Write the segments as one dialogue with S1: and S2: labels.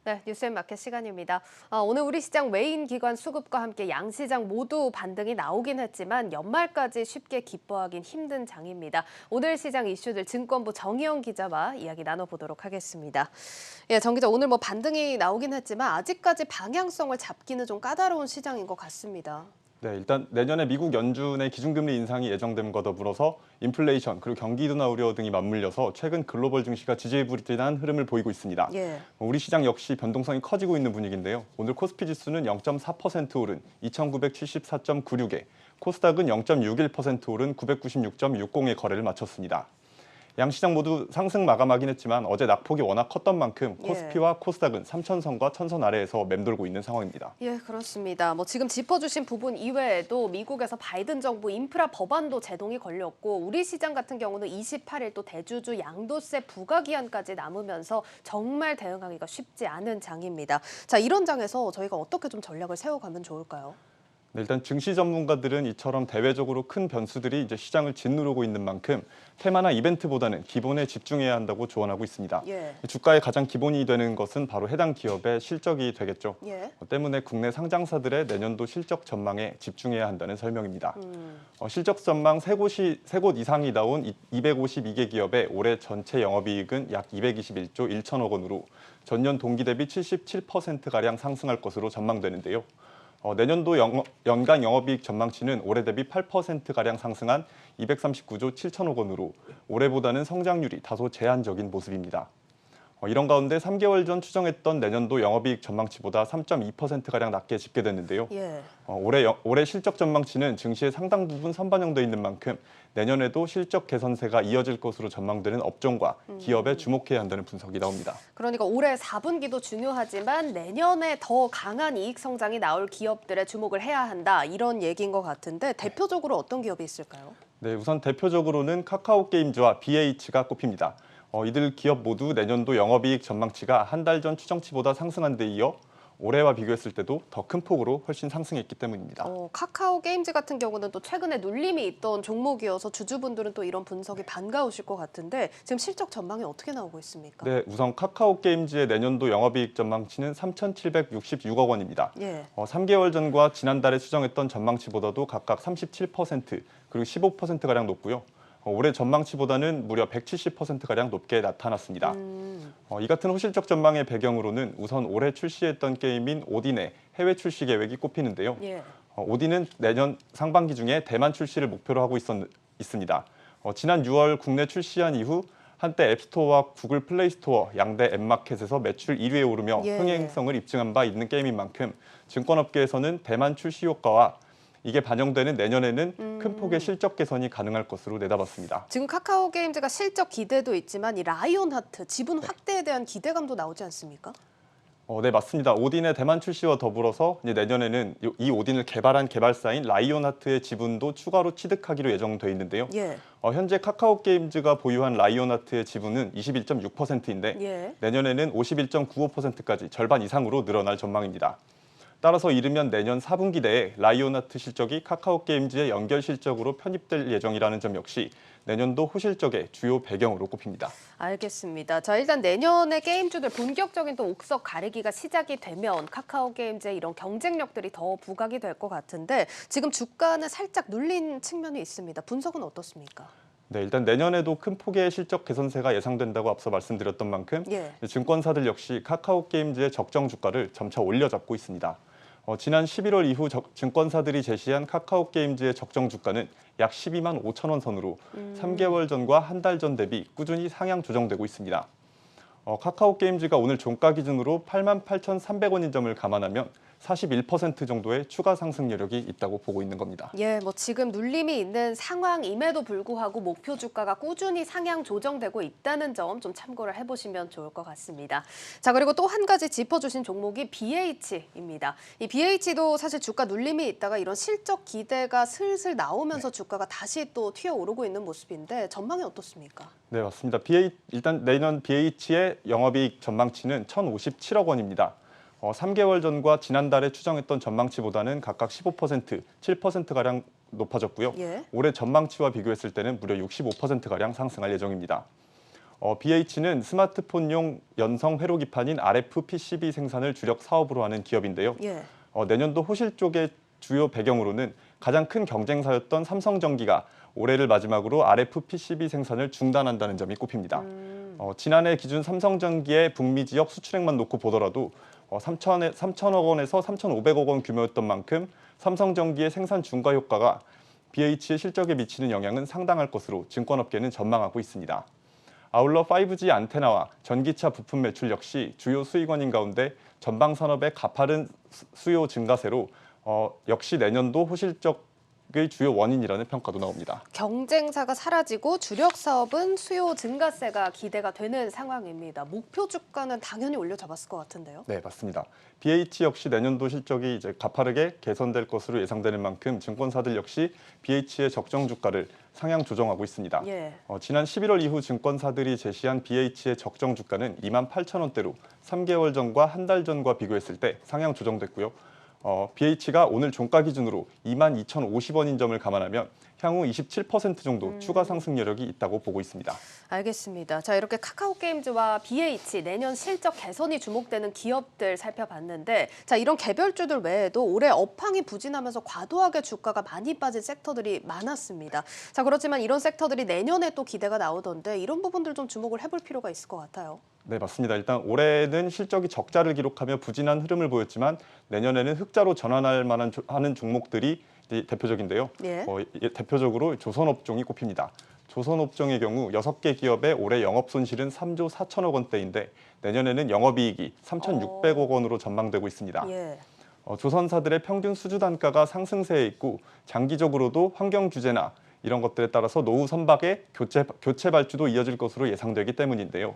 S1: 네, 뉴스앤마켓 시간입니다. 오늘 우리 시장 외인 기관 수급과 함께 양시장 모두 반등이 나오긴 했지만 연말까지 쉽게 기뻐하긴 힘든 장입니다. 오늘 시장 이슈들 증권부 정희영 기자와 이야기 나눠보도록 하겠습니다. 예, 정 기자, 오늘 반등이 나오긴 했지만 아직까지 방향성을 잡기는 좀 까다로운 시장인 것 같습니다.
S2: 네, 일단 내년에 미국 연준의 기준금리 인상이 예정됨과 더불어서 인플레이션 그리고 경기 둔화 우려 등이 맞물려서 최근 글로벌 증시가 지지부진한 흐름을 보이고 있습니다.
S1: 예.
S2: 우리 시장 역시 변동성이 커지고 있는 분위기인데요. 오늘 코스피 지수는 0.4% 오른 2,974.96에, 코스닥은 0.61% 오른 996.60의 거래를 마쳤습니다. 양 시장 모두 상승 마감하긴 했지만 어제 낙폭이 워낙 컸던 만큼 코스피와 코스닥은 3천선과 1,000선 아래에서 맴돌고 있는 상황입니다.
S1: 예, 그렇습니다. 지금 짚어주신 부분 이외에도 미국에서 바이든 정부 인프라 법안도 제동이 걸렸고 우리 시장 같은 경우는 28일 또 대주주 양도세 부과 기한까지 남으면서 정말 대응하기가 쉽지 않은 장입니다. 자, 이런 장에서 저희가 어떻게 좀 전략을 세워가면 좋을까요?
S2: 네, 일단 증시 전문가들은 이처럼 대외적으로 큰 변수들이 이제 시장을 짓누르고 있는 만큼 테마나 이벤트보다는 기본에 집중해야 한다고 조언하고 있습니다.
S1: 예.
S2: 주가의 가장 기본이 되는 것은 바로 해당 기업의 실적이 되겠죠.
S1: 예.
S2: 때문에 국내 상장사들의 내년도 실적 전망에 집중해야 한다는 설명입니다. 실적 전망 세 곳 이상이 나온 252개 기업의 올해 전체 영업이익은 약 221조 1천억 원으로 전년 동기 대비 77%가량 상승할 것으로 전망되는데요. 내년도 연간 영업이익 전망치는 올해 대비 8%가량 상승한 239조 7천억 원으로 올해보다는 성장률이 다소 제한적인 모습입니다. 이런 가운데 3개월 전 추정했던 내년도 영업이익 전망치보다 3.2%가량 낮게 집계됐는데요.
S1: 예.
S2: 올해 실적 전망치는 증시의 상당 부분 선반영돼 있는 만큼 내년에도 실적 개선세가 이어질 것으로 전망되는 업종과 기업에 주목해야 한다는 분석이 나옵니다.
S1: 그러니까 올해 4분기도 중요하지만 내년에 더 강한 이익 성장이 나올 기업들에 주목을 해야 한다. 이런 얘기인 것 같은데 대표적으로 어떤 기업이 있을까요?
S2: 네, 우선 대표적으로는 카카오게임즈와 BH가 꼽힙니다. 이들 기업 모두 내년도 영업이익 전망치가 한 달 전 추정치보다 상승한 데 이어 올해와 비교했을 때도 더 큰 폭으로 훨씬 상승했기 때문입니다.
S1: 카카오 게임즈 같은 경우는 또 최근에 눌림이 있던 종목이어서 주주분들은 또 이런 분석이 반가우실 것 같은데 지금 실적 전망이 어떻게 나오고 있습니까?
S2: 네, 우선 카카오게임즈의 내년도 영업이익 전망치는 3,766억 원입니다.
S1: 예.
S2: 3개월 전과 지난달에 추정했던 전망치보다도 각각 37% 그리고 15%가량 높고요. 올해 전망치보다는 무려 170%가량 높게 나타났습니다. 이 같은 호실적 전망의 배경으로는 우선 올해 출시했던 게임인 오딘의 해외 출시 계획이 꼽히는데요.
S1: 예.
S2: 오딘은 내년 상반기 중에 대만 출시를 목표로 하고 있습니다. 지난 6월 국내 출시한 이후 한때 앱스토어와 구글 플레이스토어 양대 앱마켓에서 매출 1위에 오르며
S1: 예.
S2: 흥행성을 입증한 바 있는 게임인 만큼 증권업계에서는 대만 출시 효과와 이게 반영되는 내년에는 큰 폭의 실적 개선이 가능할 것으로 내다봤습니다.
S1: 지금 카카오 게임즈가 실적 기대도 있지만 이 라이온하트 지분 확대에 대한 기대감도 나오지 않습니까?
S2: 네, 맞습니다. 오딘의 대만 출시와 더불어서 이제 내년에는 이 오딘을 개발한 개발사인 라이온하트의 지분도 추가로 취득하기로 예정돼 있는데요.
S1: 예.
S2: 현재 카카오 게임즈가 보유한 라이온하트의 지분은 21.6%인데
S1: 예.
S2: 내년에는 51.95%까지 절반 이상으로 늘어날 전망입니다. 따라서 이르면 내년 4분기 내에 라이온하트 실적이 카카오 게임즈의 연결 실적으로 편입될 예정이라는 점 역시 내년도 호실적의 주요 배경으로 꼽힙니다.
S1: 알겠습니다. 자, 일단 내년에 게임주들 본격적인 또 옥석 가리기가 시작이 되면 카카오 게임즈의 이런 경쟁력들이 더 부각이 될 것 같은데 지금 주가는 살짝 눌린 측면이 있습니다. 분석은 어떻습니까?
S2: 네, 일단 내년에도 큰 폭의 실적 개선세가 예상된다고 앞서 말씀드렸던 만큼
S1: 예.
S2: 증권사들 역시 카카오 게임즈의 적정 주가를 점차 올려잡고 있습니다. 지난 11월 이후 증권사들이 제시한 카카오 게임즈의 적정 주가는 약 12만 5천 원 선으로 3개월 전과 한 달 전 대비 꾸준히 상향 조정되고 있습니다. 카카오 게임즈가 오늘 종가 기준으로 8만 8,300원인 점을 감안하면 41% 정도의 추가 상승 여력이 있다고 보고 있는 겁니다.
S1: 예, 지금 눌림이 있는 상황임에도 불구하고 목표 주가가 꾸준히 상향 조정되고 있다는 점 좀 참고를 해보시면 좋을 것 같습니다. 자, 그리고 또 한 가지 짚어주신 종목이 BH입니다. 이 BH도 사실 주가 눌림이 있다가 이런 실적 기대가 슬슬 나오면서 주가가 다시 또 튀어오르고 있는 모습인데 전망이 어떻습니까?
S2: 네, 맞습니다. 일단 내년 BH의 영업이익 전망치는 1,057억 원입니다. 3개월 전과 지난달에 추정했던 전망치보다는 각각 15%, 7%가량 높아졌고요.
S1: 예.
S2: 올해 전망치와 비교했을 때는 무려 65%가량 상승할 예정입니다. BH는 스마트폰용 연성 회로 기판인 RF PCB 생산을 주력 사업으로 하는 기업인데요.
S1: 예.
S2: 내년도 호실 쪽의 주요 배경으로는 가장 큰 경쟁사였던 삼성전기가 올해를 마지막으로 RF PCB 생산을 중단한다는 점이 꼽힙니다. 지난해 기준 삼성전기의 북미 지역 수출액만 놓고 보더라도 3천억 원에서 3,500억 원 규모였던 만큼 삼성전기의 생산 중과 효과가 BH의 실적에 미치는 영향은 상당할 것으로 증권업계는 전망하고 있습니다. 아울러 5G 안테나와 전기차 부품 매출 역시 주요 수익원인 가운데 전방 산업의 가파른 수요 증가세로 역시 내년도 호실적의 주요 원인이라는 평가도 나옵니다.
S1: 경쟁사가 사라지고 주력 사업은 수요 증가세가 기대가 되는 상황입니다. 목표 주가는 당연히 올려잡았을 것 같은데요.
S2: 네, 맞습니다. BH 역시 내년도 실적이 이제 가파르게 개선될 것으로 예상되는 만큼 증권사들 역시 BH의 적정 주가를 상향 조정하고 있습니다.
S1: 예.
S2: 지난 11월 이후 증권사들이 제시한 BH의 적정 주가는 28,000원대로 3개월 전과 한 달 전과 비교했을 때 상향 조정됐고요. BH가 오늘 종가 기준으로 22,050원인 점을 감안하면 향후 27% 정도 추가 상승 여력이 있다고 보고 있습니다.
S1: 알겠습니다. 자, 이렇게 카카오게임즈와 BH 내년 실적 개선이 주목되는 기업들 살펴봤는데, 자, 이런 개별주들 외에도 올해 업황이 부진하면서 과도하게 주가가 많이 빠진 섹터들이 많았습니다. 자, 그렇지만 이런 섹터들이 내년에 또 기대가 나오던데 이런 부분들 좀 주목을 해볼 필요가 있을 것 같아요.
S2: 네, 맞습니다. 일단 올해는 실적이 적자를 기록하며 부진한 흐름을 보였지만 내년에는 흑자로 전환할 만한 하는 종목들이 대표적인데요.
S1: 예.
S2: 대표적으로 조선업종이 꼽힙니다. 조선업종의 경우 6개 기업의 올해 영업 손실은 3조 4천억 원대인데 내년에는 영업이익이 3,600억 원으로 전망되고 있습니다.
S1: 예.
S2: 조선사들의 평균 수주 단가가 상승세에 있고 장기적으로도 환경 규제나 이런 것들에 따라서 노후 선박의 교체 발주도 이어질 것으로 예상되기 때문인데요.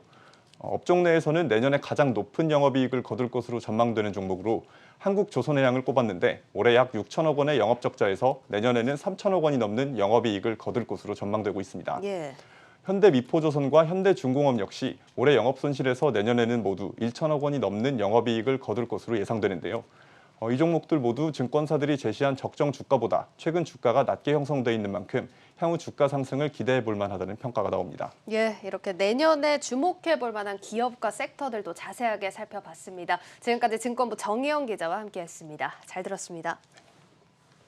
S2: 업종 내에서는 내년에 가장 높은 영업이익을 거둘 것으로 전망되는 종목으로 한국조선해양을 꼽았는데 올해 약 6천억 원의 영업적자에서 내년에는 3천억 원이 넘는 영업이익을 거둘 것으로 전망되고 있습니다.
S1: 예.
S2: 현대미포조선과 현대중공업 역시 올해 영업손실에서 내년에는 모두 1천억 원이 넘는 영업이익을 거둘 것으로 예상되는데요. 이 종목들 모두 증권사들이 제시한 적정 주가보다 최근 주가가 낮게 형성돼 있는 만큼 향후 주가 상승을 기대해 볼 만하다는 평가가 나옵니다.
S1: 예, 이렇게 내년에 주목해 볼 만한 기업과 섹터들도 자세하게 살펴봤습니다. 지금까지 증권부 정혜영 기자와 함께했습니다. 잘 들었습니다.